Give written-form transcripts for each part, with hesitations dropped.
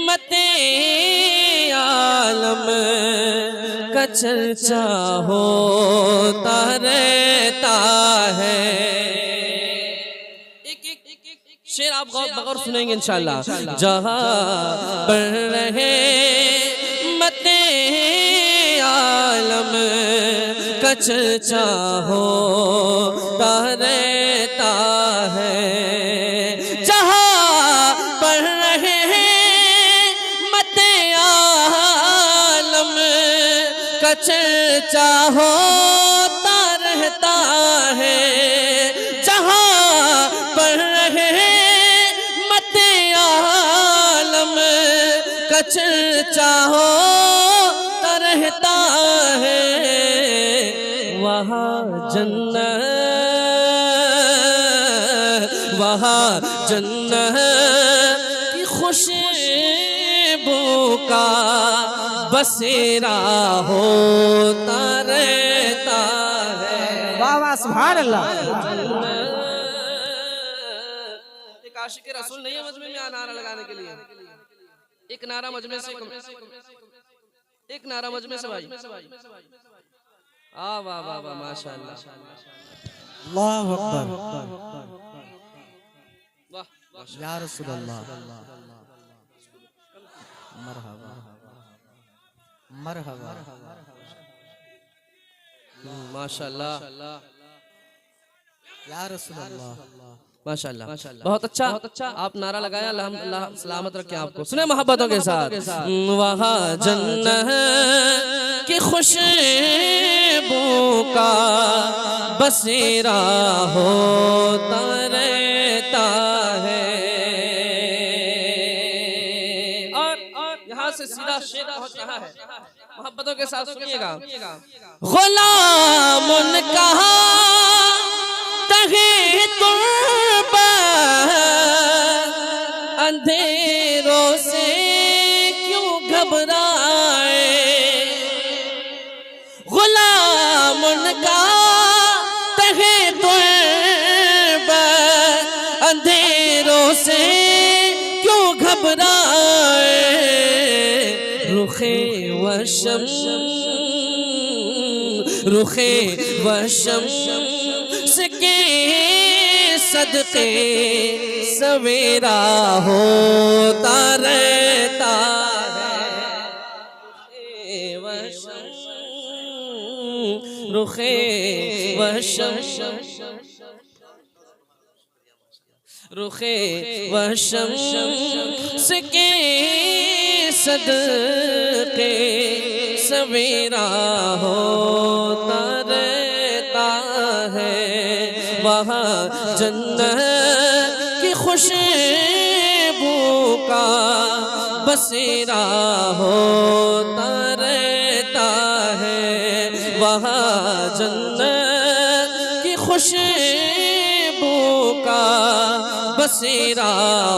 मते आलम का चर्चा होता रहता है। शेर आप गौर सुनेंगे इंशाअल्लाह। जहाँ पर रहे मते आलम का चर्चा होता रहता है। जहाँ पर रहे मते आलम का चर्चा होता रहता है। जहाँ पर रहे चर्चा होता रहता है। वहाँ जन्नत की खुशबू का बसेरा होता रहता है। वाह वाह सुभान अल्लाह। एक आशिक रसूल नहीं है मजमे में नारा लगाने के लिए। एक नारा मजमे से, एक नारा मजमे से भाई। वाह वाह वाह माशाअल्लाह। अल्लाहु अकबर। वाह या रसूल अल्लाह। मरहबा मरहबा माशाअल्लाह या रसूल अल्लाह। माशाअल्लाह बहुत अच्छा आप नारा लगाया। अल्लाह सलामत रखे आपको। सुने मोहब्बतों के साथ। वहाँ जन्नत की खुशबू का बसेरा होता रहता है। और यहाँ से सीधा शेर पहुंच रहा है। मोहब्बतों के साथ सुनिएगा। गुलाम कहा तहे अंधेरों से क्यों घबराए। गुलाम का तहे अंधेरों से क्यों घबराए। रुखे वशम के सदके सवेरा होता रहता है। रुखे वशम के सदके सवेरा होता रहता है। वहाँ जन्नत की खुशबू का बसेरा होता रहता है। वहाँ जन्नत की खुशबू का बसेरा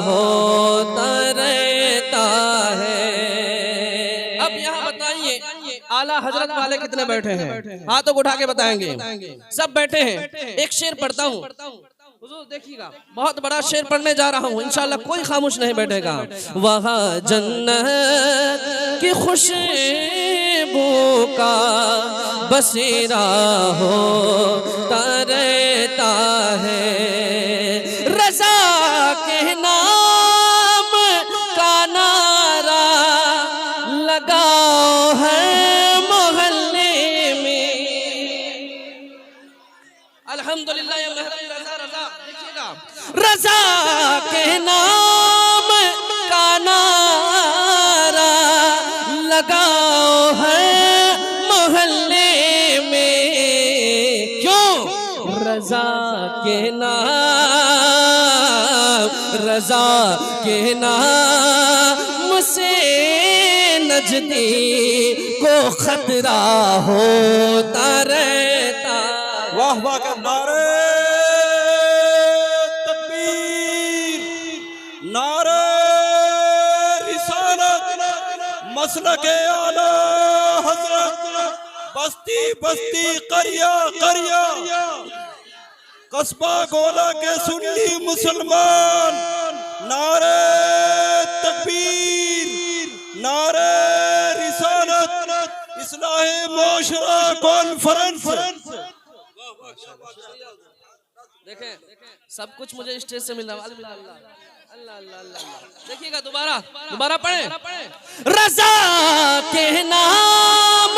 होता रहता है। अब यहाँ बताइए आला हजरत वाले कितने बैठे हैं? हाथों को उठा के बताएंगे। सब बैठे हैं। एक शेर पढ़ता हूँ, हुजूर देखिएगा। बहुत बड़ा शेर पढ़ने जा रहा हूँ, इंशाअल्लाह कोई खामोश नहीं बैठेगा। वहाँ जन्नत की खुशबू का बसेरा होता रहता है। रज़ा के नाम का नारा लगाओ है मोहल्ले में। अल्हम्दुलिल्लाह रज़ा के नाम का नारा लगाओ है मोहल्ले में। क्यों? रज़ा के नाम से नजदी को खतरा होता रहता। वाह वाह का नारे तकबीर, नारे रिसालत, मसलके आला हज़रत, बस्ती बस्ती करिया करिया कस्बा गोला के सुन्नी मुसलमान। नारे मुबाशरा कॉन्फ्रेंस। देखें सब कुछ मुझे स्टेज से मिल रहा है। अल्लाह अल्लाह अल्लाह अल्लाह अल्लाह। देखिएगा दोबारा पढ़ें। रज़ा के नाम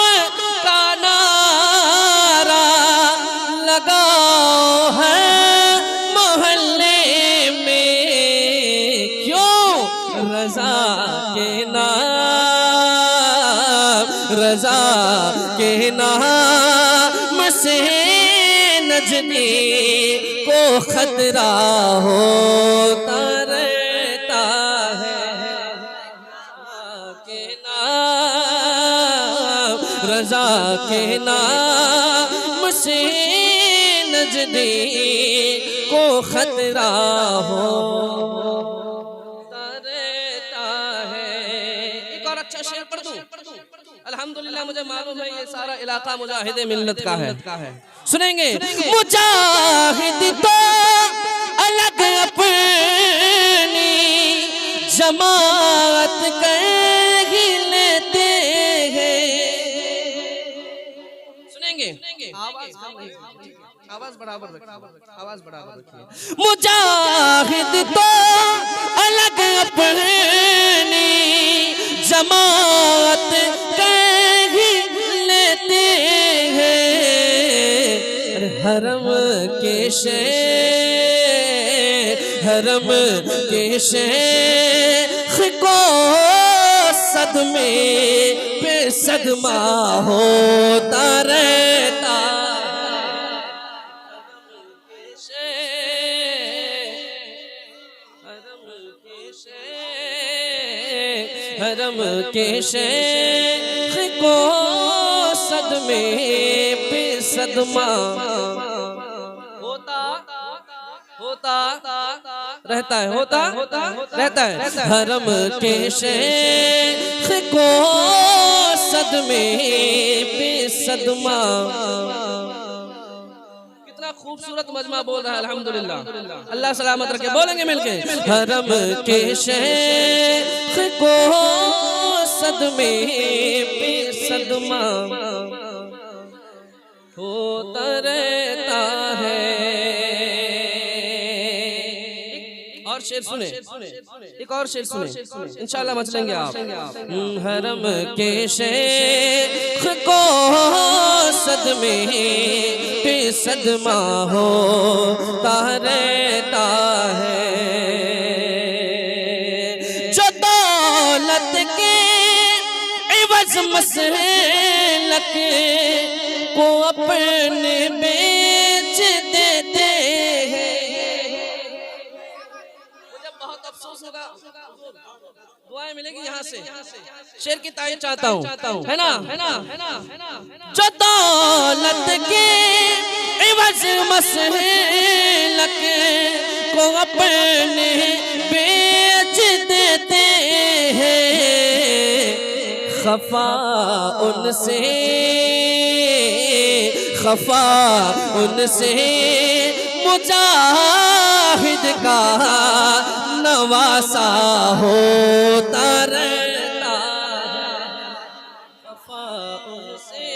का नारा लगाओ है मोहल्ले में, क्यों रज़ा के नाम से नजनी को खतरा होता रहता है। रज़ा के नाम से नजनी को खतरा होता रहता है। एक और अच्छा शेर पढ़ दूं। अल्हम्दुलिल्लाह मुझे मालूम है ये सारा इलाका मुजाहिदे मिल्लत का है। सुनेंगे। मुजाहिद तो अलग अपनी जमात कर ही लेते हैं। सुनेंगे। आवाज बराबर रखिए। मुजाहिद तो अलग अपनी जमात कर ही लेते हैं। हरम के शेख को सदमे पे सदमा होता रहता। हरम के शेख को सदमे पे सदमा होता है। हरम के शेख को सदमे पे सदमा। कितना खूबसूरत मजमा बोल रहा है। अल्हम्दुलिल्लाह अल्लाह सलामत रखे। बोलेंगे मिलके। हरम के शेख को सदमे पे सदमा होता रहता है। और शेर सुने। एक और शेर सुने, इंशाल्लाह मचलेंगे आप। हरम के शेख को सदमे पे सदमा होता रहता है। जो दौलत के इवज़ मसलक को अपने बेच देते हैं। मुझे बहुत अफसोस होगा, दुआएं मिलेगी यहाँ से। शेर की तारीफ चाहता हूँ, है ना। जो दौलत के इवज़ मसलक को अपने बेच देते हैं। खफा उनसे मुजाहिद का नवासा होता रहता है। खफा उनसे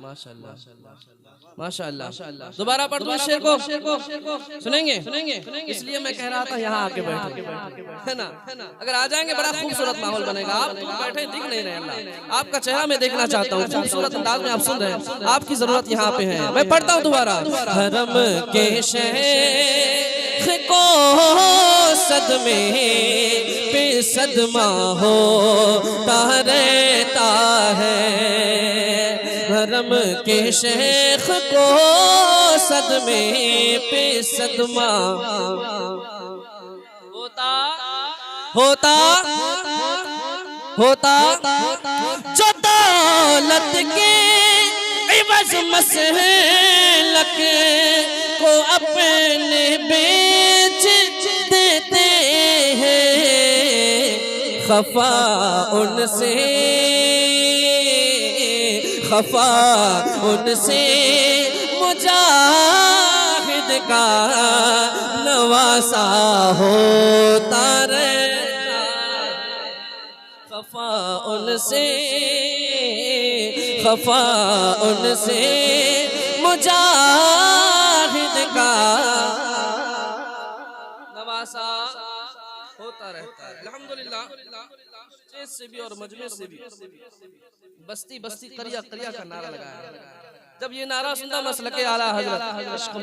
माशाअल्लाह। माशाअल्लाह। दोबारा पढ़ दो शेर को। सुनेंगे। इसलिए मैं कह रहा था यहाँ आके बैठे, है ना। अगर आ जाएंगे बड़ा खूबसूरत माहौल बनेगा। आप दूर बैठे दिख नहीं रहे। अल्लाह आपका चेहरा मैं देखना चाहता हूँ। खूबसूरत अंदाज में आप सुन रहे हैं। आपकी जरूरत यहाँ पे है। मैं पढ़ता हूँ दोबारा। हरम के शेख को सदमे पे सदमा होता रहता है। हरम के शेख को सदमे पे सदमा होता जो दौलत के इवज़ मसलक को अपने बेच देते हैं, खफा उनसे मुजाहिद का नवासा होता रहता, खफा उनसे मुजाहिद का नवासा होता रहता है। अल्हम्दुलिल्लाह स्टेज से भी और मजमे से भी बस्ती बस्ती करिया करिया का नारा लगाया। जब ये नारा सुनता मसलके आला हजरत, इश्क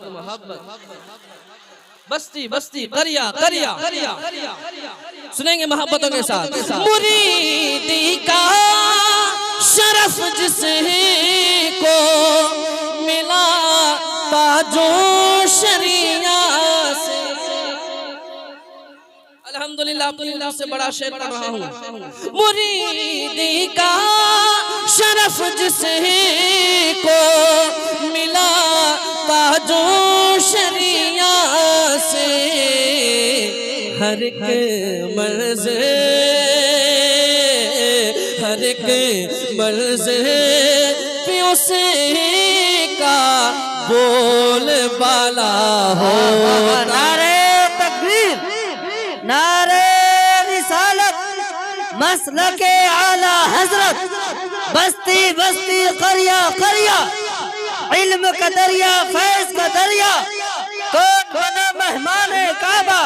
मोहब्बत बस्ती बस्ती करिया करिया सुनेंगे मोहब्बतों के साथ। मुरीदी का शरफ जिसे को मिला ताजो शरिया से। अल्हम्दुलिल्लाह से बड़ा शेर पढ़ रहा हूँ। मुरीदी का शरफ जिसे को मिला ताजो शरिया से, हर एक मर्ज़ पे उसे का बोल बाला हो। नारे तकबीर, नारे रिसालत, मसलके आला हजरत, बस्ती बस्ती करिया करिया, इल्म का दरिया फैज का दरिया, कौन बना मेहमान काबा,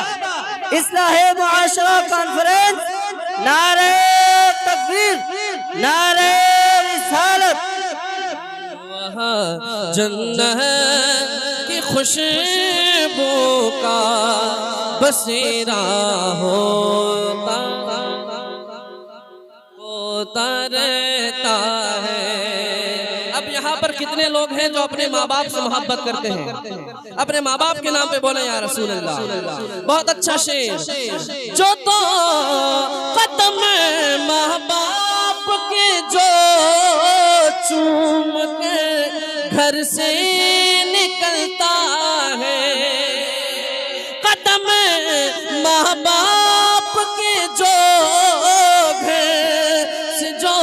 इस्लाहे मुआशरा कॉन्फ्रेंस। नारे तकबीर, नारे रिसालत। वहाँ जन्नत की खुशबू का बसेरा होता रहता है। अब यहाँ पर कितने लोग हैं जो अपने माँ बाप से मोहब्बत करते हैं? अपने माँ बाप के नाम पे बोले या रसूल अल्लाह। बहुत अच्छा शेर। जो तो कदम माँ बाप के जो चूम के घर से निकलता है, कदम माँ बाप के जो घर से जो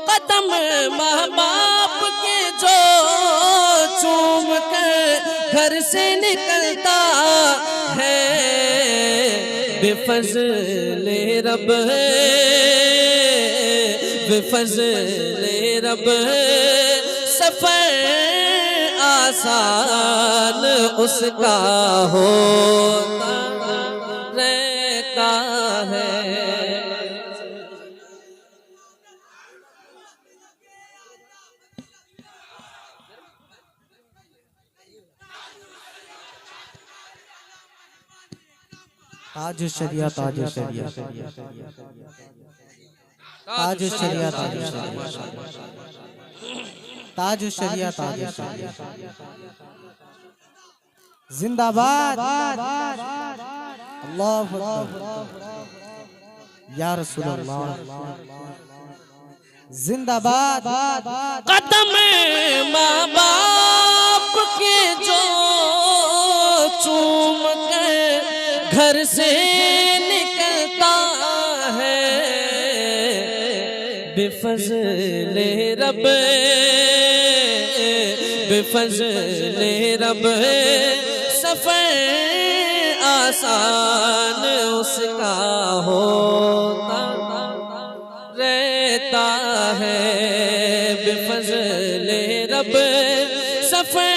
कदम माँ बाप के जो चूम के घर से निकलता है, बेफज़ले रब है, बेफज़ले रब सफ़र आसान उसका होता रहता है। ताज शरिया ताज शरिया ताज शरिया ताज ताज शरिया ताज शरिया जिंदाबाद अल्लाहु अकबर या रसूल अल्लाह जिंदाबाद। कदम माँ बाप के जो चूम के घर से निकलता है, बेफज़ले रब बेफज़ले रब सफ़र आसान उसका होता रहता है, बेफज़ले रब सफ़र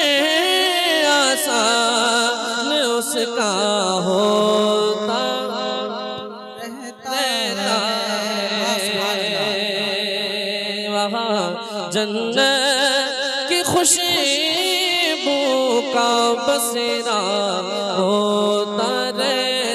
आसान उसका होता रहता है। वहाँ जन्नत की खुशबू का बसेरा होता रहता